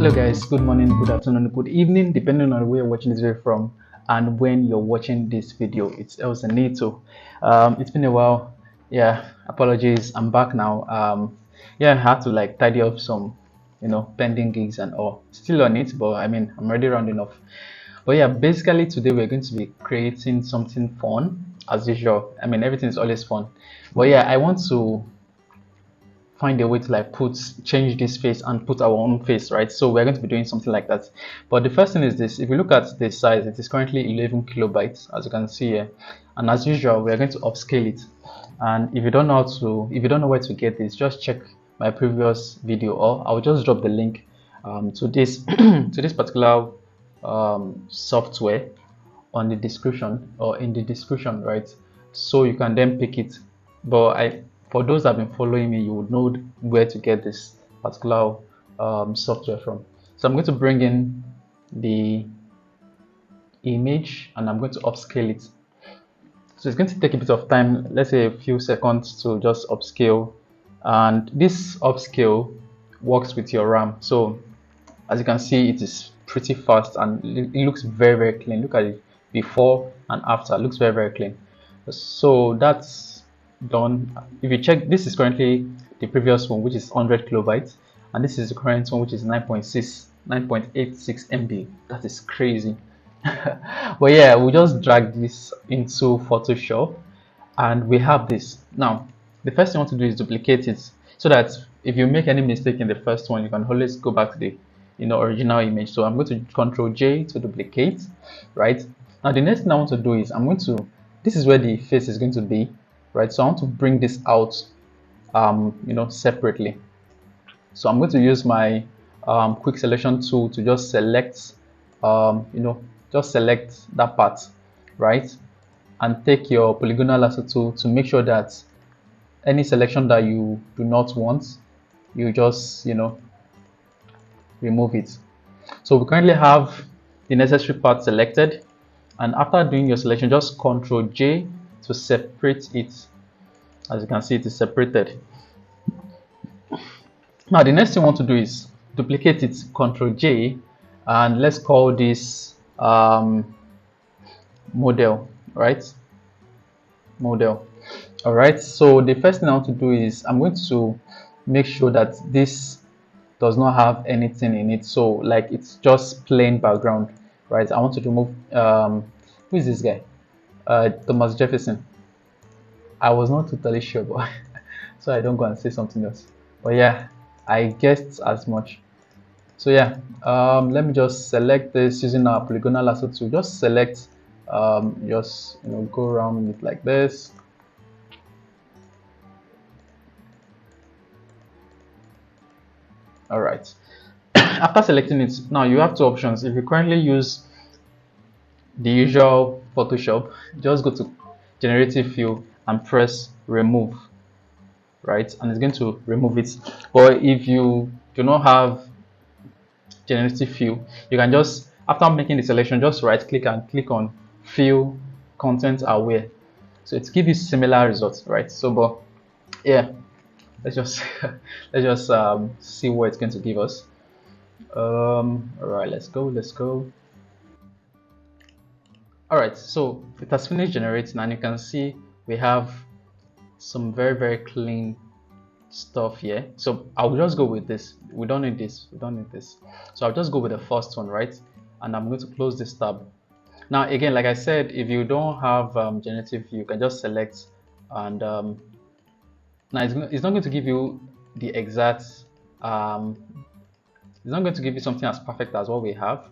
Hello guys, good morning, good afternoon, good evening, depending on where you're watching this video from and when you're watching this video. It's El Nito. It's been a while. Yeah, apologies. I'm back now. Yeah, I had to like tidy up some, pending gigs and all. Still on it, but I mean, I'm already rounding off. But yeah, basically today we're going to be creating something fun as usual. I mean, everything is always fun. But yeah, I want to find a way to like change this face and put our own face, right? So we're going to be doing something like that. But the first thing is this: if you look at the size, it is currently 11 kilobytes, as you can see here. And as usual, we are going to upscale it. And if you don't know if you don't know where to get this, just check my previous video, or I'll just drop the link to this to this particular software on the description or in the description, right? So you can then pick it. But for those that have been following me, you would know where to get this particular software from. So I'm going to bring in the image and I'm going to upscale it. So it's going to take a bit of time, let's say a few seconds to just upscale. And this upscale works with your RAM. So as you can see, it is pretty fast and it looks very, very clean. Look at it before and after. It looks very, very clean. So that's done. If you check, this is currently the previous one, which is 100 kilobytes, and this is the current one, which is 9.86 MB. That is crazy. But yeah, we just drag this into Photoshop and we have this. Now the first thing you want to do is duplicate it, so that if you make any mistake in the first one, you can always go back to the original image. So I'm going to Control J to duplicate, right? Now the next thing I want to do is this is where the face is going to be, right? So I want to bring this out separately. So I'm going to use my quick selection tool to just select just select that part, right? And take your polygonal lasso tool to make sure that any selection that you do not want, you just remove it. So we currently have the necessary part selected, and after doing your selection, just Control J to separate it. As you can see, it is separated. Now the next thing we want to do is duplicate it, Control J, and let's call this model, right? Model. All right, so the first thing I want to do is I'm going to make sure that this does not have anything in it, so like it's just plain background, right? I want to remove who is this guy? Thomas Jefferson. I was not totally sure, but so I don't go and say something else. But yeah, I guessed as much. So yeah, let me just select this using our polygonal lasso tool. Just select, just go around it like this. All right. After selecting it, now you have two options. If you currently use the usual Photoshop, just go to generative fill and press remove, right? And it's going to remove it. But if you do not have generative fill, you can just, after making the selection, just right click and click on fill content aware. So it gives you similar results, right? So but yeah, let's just let's just see what it's going to give us. All right, let's go. All right, so it has finished generating, and you can see we have some very, very clean stuff here. So I'll just go with this. We don't need this. So I'll just go with the first one, right? And I'm going to close this tab. Now again, like I said, if you don't have generative, you can just select, and now it's not going to give you the exact it's not going to give you something as perfect as what we have,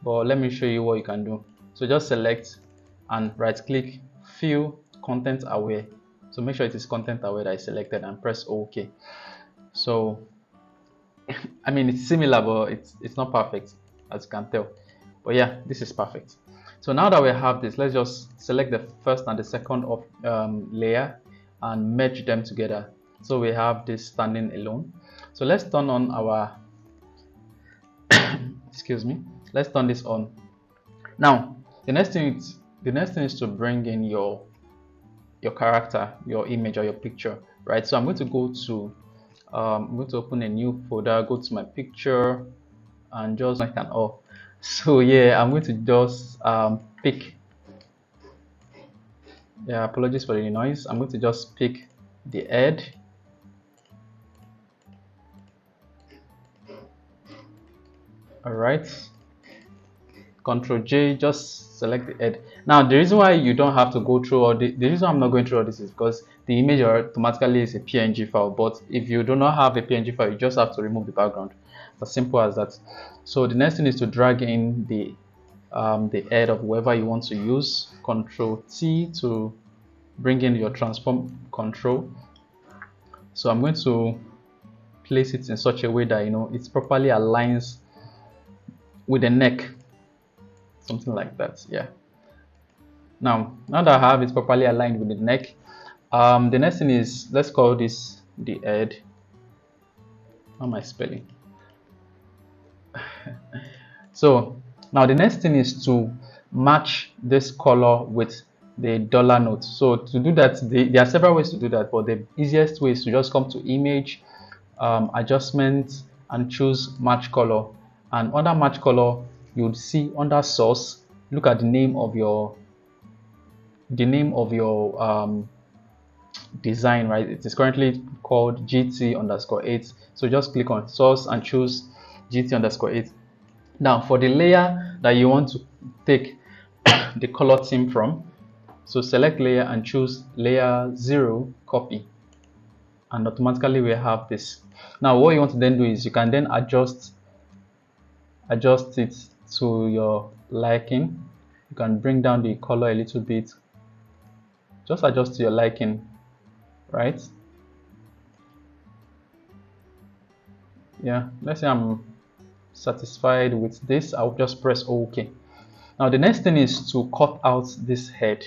but let me show you what you can do. So just select and right click, fill content aware. So make sure it is content aware that I selected and press OK. So I mean, it's similar, but it's not perfect, as you can tell. But yeah, this is perfect. So now that we have this, let's just select the first and the second of layer and merge them together. So we have this standing alone. So let's turn on our excuse me, let's turn this on. Now the next thing is to bring in your character, your image, or your picture, right? So I'm going to go to I'm going to open a new folder, go to my picture, and just like an all. So yeah, I'm going to just pick. Yeah, apologies for the noise. I'm going to just pick the head. All right. Control J, just select the head. Now, the reason why you don't have to go through all the reason I'm not going through all this is because the image automatically is a PNG file. But if you do not have a PNG file, you just have to remove the background. It's as simple as that. So the next thing is to drag in the head of whoever you want to use. Control T to bring in your transform control. So I'm going to place it in such a way that it properly aligns with the neck, something like that. Yeah. Now that I have it properly aligned with the neck, the next thing is, let's call this the head. How am I spelling? So now the next thing is to match this color with the dollar note. So to do that, there are several ways to do that, but the easiest way is to just come to image, adjustments, and choose match color. And under match color, you would see under source, look at the name of your design, right? It is currently called GT_8. So just click on source and choose GT_8. Now for the layer that you want to take the color theme from, so select layer and choose layer 0 copy, and automatically we have this. Now what you want to then do is you can then adjust it to your liking. You can bring down the color a little bit, just adjust to your liking, right? Yeah, let's say I'm satisfied with this. I'll just press OK. Now the next thing is to cut out this head,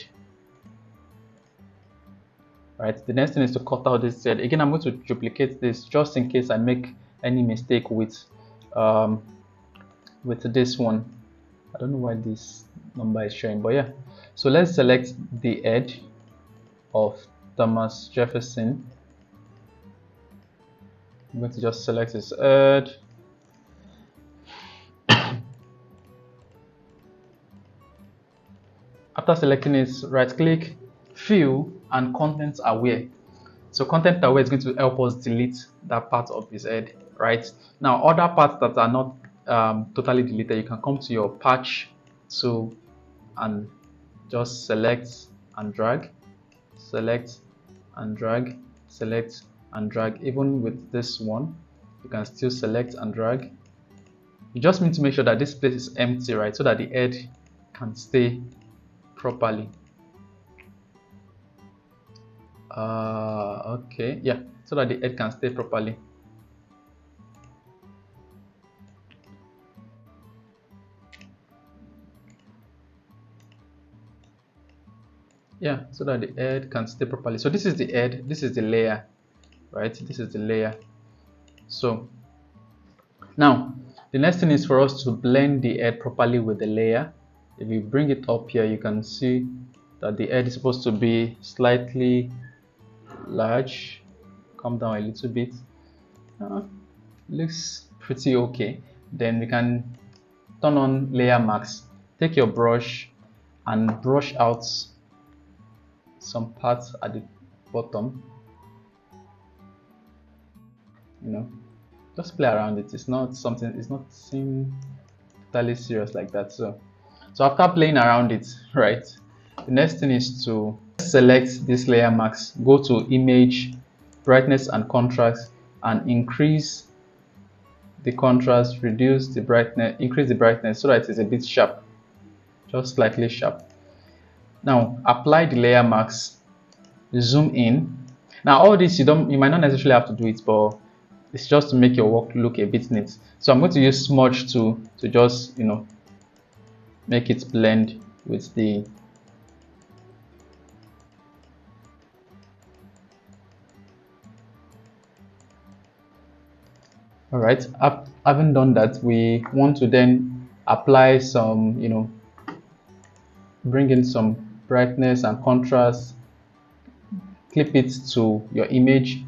right? The next thing is to cut out this head. Again, I'm going to duplicate this just in case I make any mistake with this one. I don't know why this number is showing, but yeah. So let's select the head of Thomas Jefferson. I'm going to just select his head. After selecting it, right click, fill, and content aware. So content aware is going to help us delete that part of his head, right? Now other parts that are not totally deleted, you can come to your patch tool and just select and drag, select and drag, select and drag. Even with this one, you can still select and drag. You just need to make sure that this place is empty, right, so that the head can stay properly. Okay, yeah, so that the head can stay properly. Yeah, so that the head can stay properly. So this is the head, this is the layer, right? This is the layer. So now the next thing is for us to blend the head properly with the layer. If you bring it up here, you can see that the head is supposed to be slightly large. Come down a little bit. Looks pretty okay. Then we can turn on layer mask. Take your brush and brush out some parts at the bottom. Just play around it. It's not seem totally serious like that. So after playing around it, right, the next thing is to select this layer mask, go to image, brightness and contrast, and increase the contrast, reduce the brightness, increase the brightness so that it is a bit sharp, just slightly sharp. Now apply the layer mask, zoom in. Now all this you might not necessarily have to do it, but it's just to make your work look a bit neat. So I'm going to use smudge to just make it blend with the all right. Having done that, we want to then apply some bring in some brightness and contrast, clip it to your image,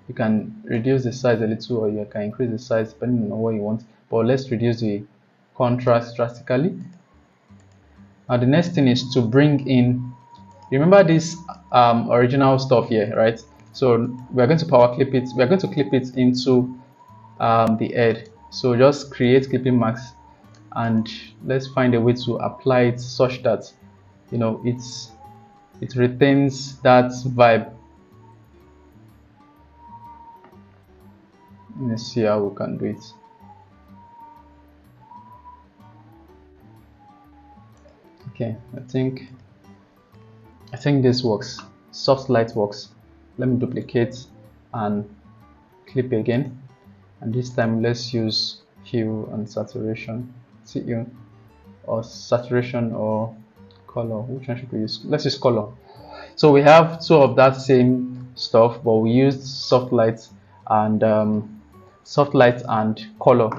You can reduce the size a little, or you can increase the size depending on what you want, but let's reduce the contrast drastically. Now the next thing is to bring in, remember this original stuff here, right? So we're going to power clip it, we're going to clip it into the head. So just create clipping marks, and let's find a way to apply it such that it retains that vibe. Let's see how we can do it. Okay, I think this works. Soft light works. Let me duplicate and clip again, and this time let's use hue and saturation. See, or saturation or color. Which one should we use? Let's use color. So we have two of that same stuff, but we used soft light and color.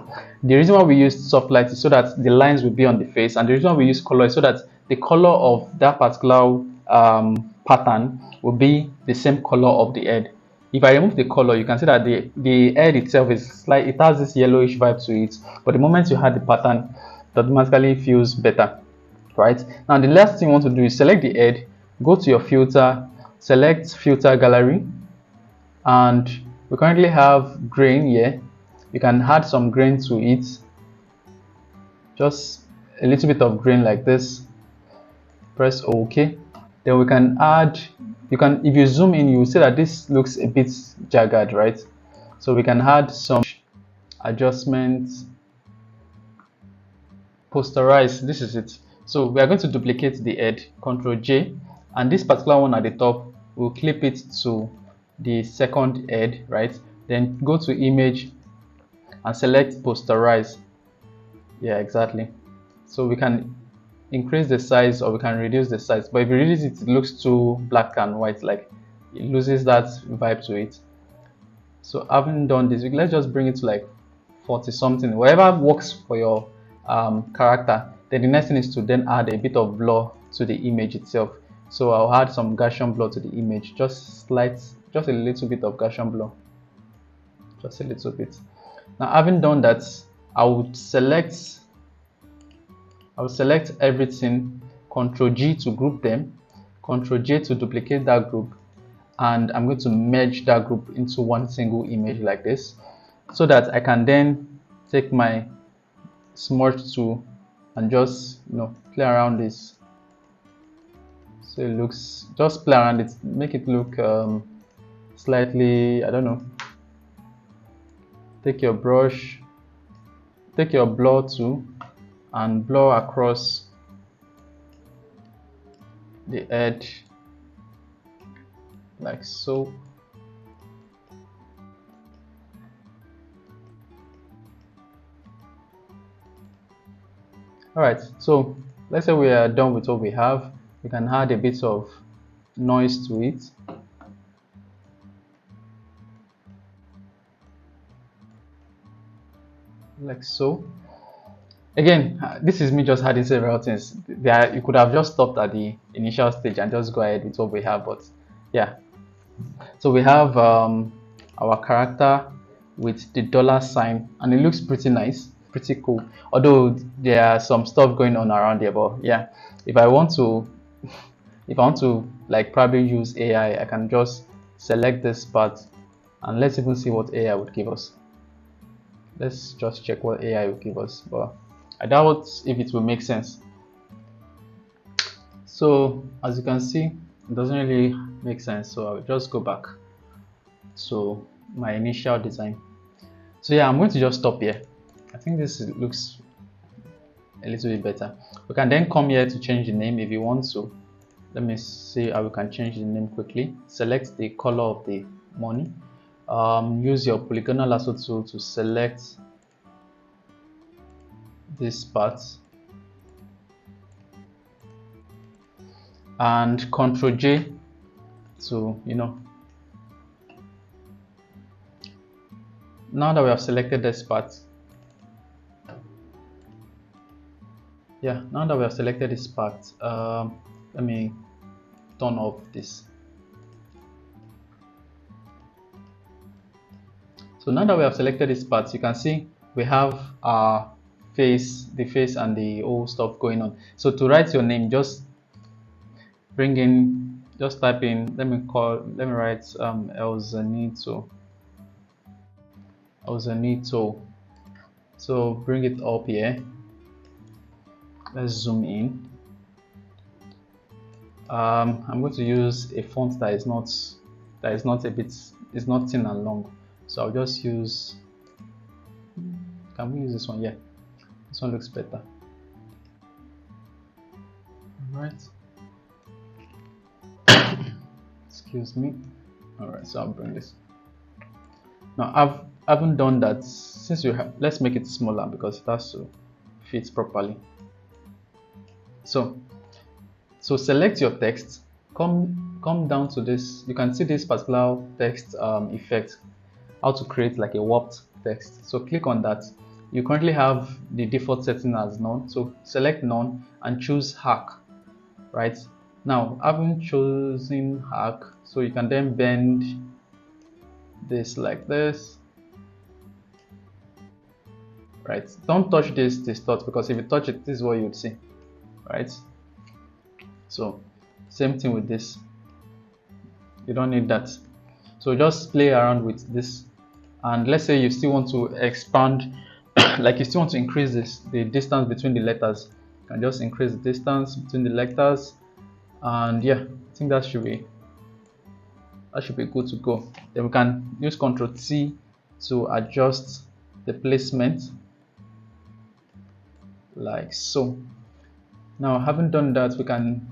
The reason why we use soft light is so that the lines will be on the face, and the reason why we use color is so that the color of that particular pattern will be the same color of the head. If I remove the color, you can see that the head itself is like, it has this yellowish vibe to it, but the moment you add the pattern, it automatically feels better, right? Now the last thing you want to do is select the head, go to your filter, select filter gallery, and we currently have grain here. You can add some grain to it, just a little bit of grain like this. Press OK. Then we can add, if you zoom in, you will see that this looks a bit jagged, right? So we can add some adjustments. Posterize, this is it. So we are going to duplicate the head, Ctrl J, and this particular one at the top, we'll clip it to the second head, right? Then go to image and select posterize. Yeah, exactly. So we can increase the size or we can reduce the size, but if you reduce it, it looks too black and white, like it loses that vibe to it. So having done this, let's just bring it to like 40 something, whatever works for your character. Then the next thing is to then add a bit of blur to the image itself. So I'll add some Gaussian blur to the image, just a little bit of Gaussian blur, just a little bit. Now having done that, I would select everything, Ctrl G to group them, Ctrl J to duplicate that group, and I'm going to merge that group into one single image like this, so that I can then take my smudge tool and just play around this. So it looks, just play around it, make it look slightly, I don't know. Take your brush, take your blur tool and blur across the edge like so. Alright, so let's say we are done with what we have. We can add a bit of noise to it. Like so. Again, this is me just adding several things. You could have just stopped at the initial stage and just go ahead with what we have, but yeah. So we have our character with the $sign, and it looks pretty nice, pretty cool. Although there are some stuff going on around here, but yeah, if I want to like probably use AI, I can just select this part, and let's even see what AI would give us. Let's just check what AI will give us, but I doubt if it will make sense. So as you can see, it doesn't really make sense, so I'll just go back to my initial design. So yeah, I'm going to just stop here. I think this looks a little bit better. We can then come here to change the name if you want to. Let me see how we can change the name quickly. Select the color of the money. Use your polygonal lasso tool to select this part and Ctrl J to now that we have selected this part, now that we have selected this part, let me turn off this. So now that we have selected this part, you can see we have our face, the face and the whole stuff going on. So to write your name, just bring in, just type in, let me write Elzanito. So bring it up here. Let's zoom in. I'm going to use a font that is not it's not thin and long. So I'll just use, can we use this one? Yeah, this one looks better. All right. Excuse me. All right, so I'll bring this. Now I haven't done that since you have. Let's make it smaller because it has to fit properly. So select your text. Come down to this. You can see this particular text effect. How to create like a warped text. So click on that. You currently have the default setting as none. So select none and choose hack. Right now, having chosen hack, so you can then bend this like this. Right, don't touch this dot, because if you touch it, this is what you would see. Right, so same thing with this, you don't need that. So just play around with this, and let's say you still want to expand like you still want to increase the distance between the letters. You can just increase the distance between the letters, and yeah, I think that should be good to go. Then we can use Ctrl T to adjust the placement like so. Now, having done that, we can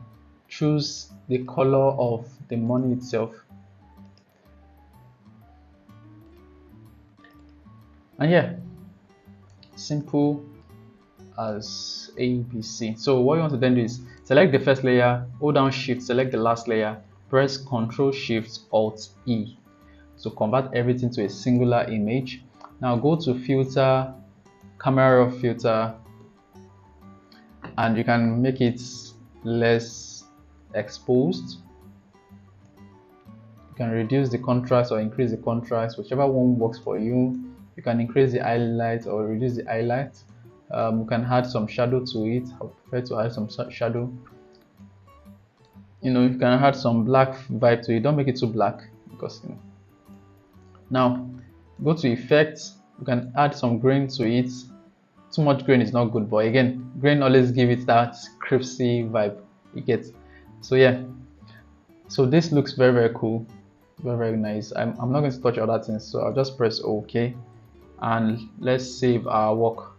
choose the color of the money itself, and yeah, simple as ABC. So what you want to then do is select the first layer, hold down Shift, select the last layer, press Ctrl Shift Alt E to convert everything to a singular image. Now go to Filter, Camera Raw Filter, and you can make it less exposed. You can reduce the contrast or increase the contrast, whichever one works for you. You can increase the highlight or reduce the highlight. You can add some shadow to it. I prefer to add some shadow. You can add some black vibe to it. Don't make it too black, because Now go to effects. You can add some grain to it. Too much grain is not good, but again, grain always give it that crispy vibe you get. So yeah, so this looks very, very cool, very, very nice. I'm not going to touch other things, so I'll just press OK, and let's save our work.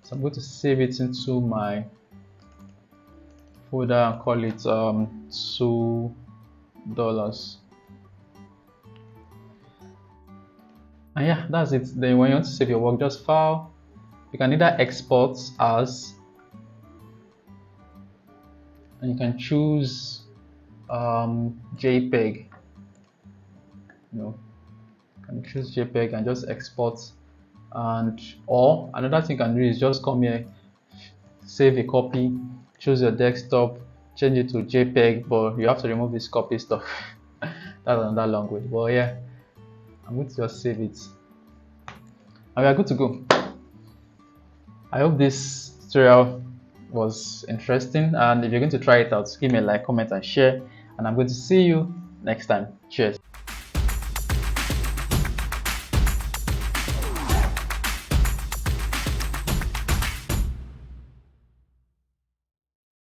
So I'm going to save it into my folder and call it $2. And yeah, that's it. Then when you want to save your work, just file. You can either export as, and you can choose JPEG. You can choose JPEG and just export. And or another thing you can do is just come here, save a copy, choose your desktop, change it to JPEG, but you have to remove this copy stuff. That's another long way. But yeah, I'm going to just save it, and we are good to go. I hope this tutorial was interesting, and if you're going to try it out, give me a like, comment and share, and I'm going to see you next time. Cheers.